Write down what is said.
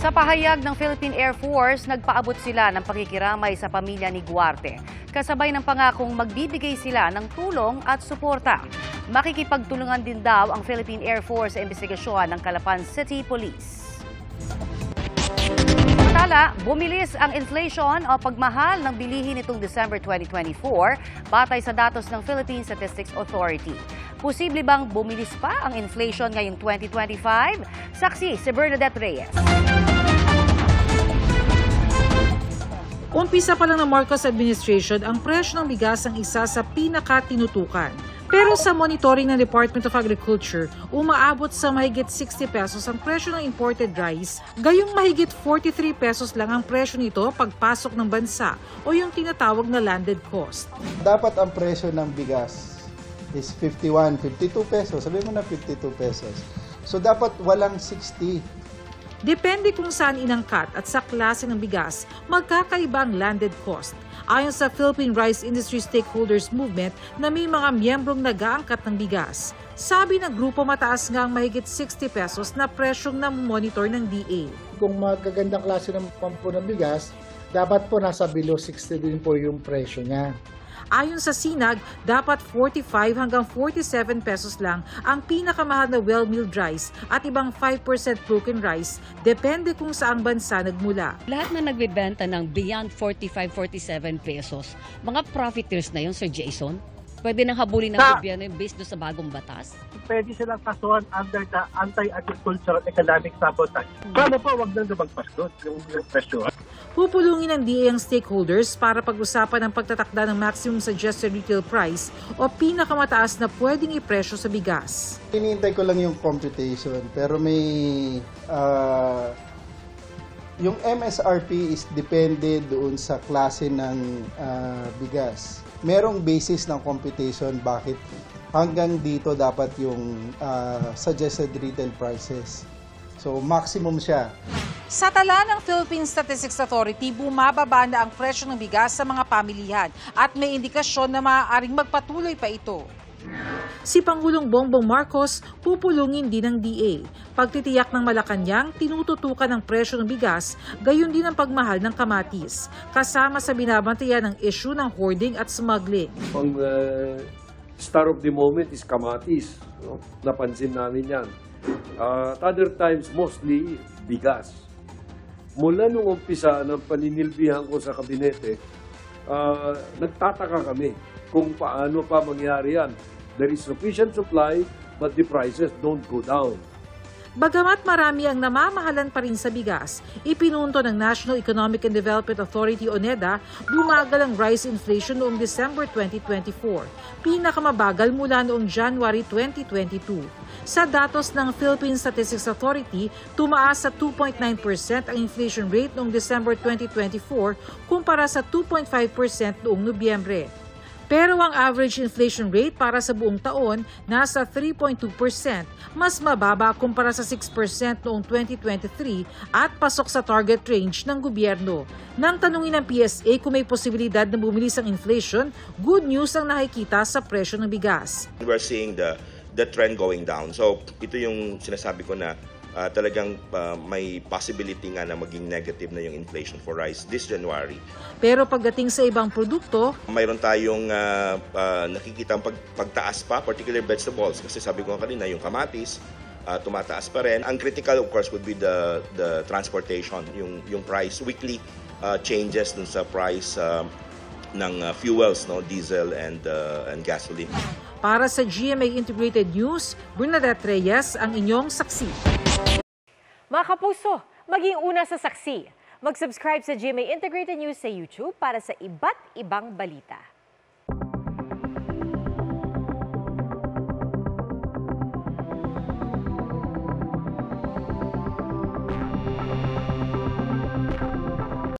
Sa pahayag ng Philippine Air Force, nagpaabot sila ng pakikiramay sa pamilya ni Guarte. Kasabay ng pangakong magbibigay sila ng tulong at suporta. Makikipagtulungan din daw ang Philippine Air Force sa investigasyon ng Calapan City Police. Samantala, bumilis ang inflation o pagmahal ng bilihin nitong December 2024 batay sa datos ng Philippine Statistics Authority. Posible bang bumilis pa ang inflation ngayong 2025? Saksi si Bernadette Reyes. Umpisa pa lang ng Marcos administration, ang presyo ng bigas ang isa sa pinakatinutukan. Pero sa monitoring ng Department of Agriculture, umaabot sa mahigit 60 pesos ang presyo ng imported rice, gayong mahigit 43 pesos lang ang presyo nito pagpasok ng bansa o yung tinatawag na landed cost. Dapat ang presyo ng bigas is 51, 52 pesos. Sabihin mo na 52 pesos. So dapat walang 60. Depende kung saan inangkat at sa klase ng bigas, magkakaiba ang landed cost. Ayon sa Philippine Rice Industry Stakeholders Movement na may mga miyembrong nag-aangkat ng bigas, sabi ng grupo mataas nga ang mahigit 60 pesos na presyong na-monitor ng DA. Kung magagandang klase ng pampo ng bigas, dapat po nasa below 60 din po yung presyo niya. Ayon sa Sinag, dapat 45 hanggang 47 pesos lang ang pinakamahal na well-milled rice at ibang 5% broken rice, depende kung saang bansa nagmula. Lahat na nagbebenta ng beyond 45-47 pesos, mga profiteers na yun, Sir Jason? Pwede nang habulin ng gobyerno yung based sa bagong batas? Pwede silang kasuhan under the Anti-Agricultural Economic Sabotage. Paano po wag nang lumagpas doon yung presyo? Pupulungin ng DA ang stakeholders para pag-usapan ang pagtatakda ng maximum suggested retail price o pinakamataas na pwedeng ipresyo sa bigas. Hinihintay ko lang yung computation pero may yung MSRP is depende doon sa klase ng bigas. Merong basis ng computation bakit hanggang dito dapat yung suggested retail prices. So maximum siya. Sa tala ng Philippine Statistics Authority, bumababa na ang presyo ng bigas sa mga pamilihan at may indikasyon na maaaring magpatuloy pa ito. Si Pangulong Bongbong Marcos pupulungin din ng DA. Pagtitiyak ng Malacanang, tinututukan ang presyo ng bigas, gayon din ang pagmahal ng kamatis, kasama sa binabantayan ng issue ng hoarding at smuggling. Ang star of the moment is kamatis. No? Napansin namin yan. At other times, mostly bigas. Mula nung umpisa ng paninilbihan ko sa kabinete, nagtataka kami kung paano pa mangyari yan. There is sufficient supply, but the prices don't go down. Bagamat marami ang namamahalan pa rin sa bigas, ipinunto ng National Economic and Development Authority o NEDA, bumagal ang rice inflation noong December 2024, pinakamabagal mula noong January 2022. Sa datos ng Philippine Statistics Authority, tumaas sa 2.9% ang inflation rate noong December 2024 kumpara sa 2.5% noong Nobyembre. Pero ang average inflation rate para sa buong taon nasa 3.2%, mas mababa kumpara sa 6% noong 2023 at pasok sa target range ng gobyerno. Nang tanungin ng PSA kung may posibilidad na bumilis ang inflation, good news ang nakikita sa presyo ng bigas. We're seeing the trend going down. So ito yung sinasabi ko na talagang may possibility nga na maging negative na yung inflation for rice this January. Pero pagdating sa ibang produkto, mayroon tayong nakikitang pagtaas pa, particularly vegetables. Kasi sabi ko kanina, yung kamatis, tumataas pa rin. Ang critical of course would be the transportation, yung price, weekly changes dun sa price ng fuels, no, diesel and gasoline. Para sa GMA Integrated News, Bernadette Reyes ang inyong saksi. Mga kapuso, maging una sa saksi. Mag-subscribe sa GMA Integrated News sa YouTube para sa iba't ibang balita.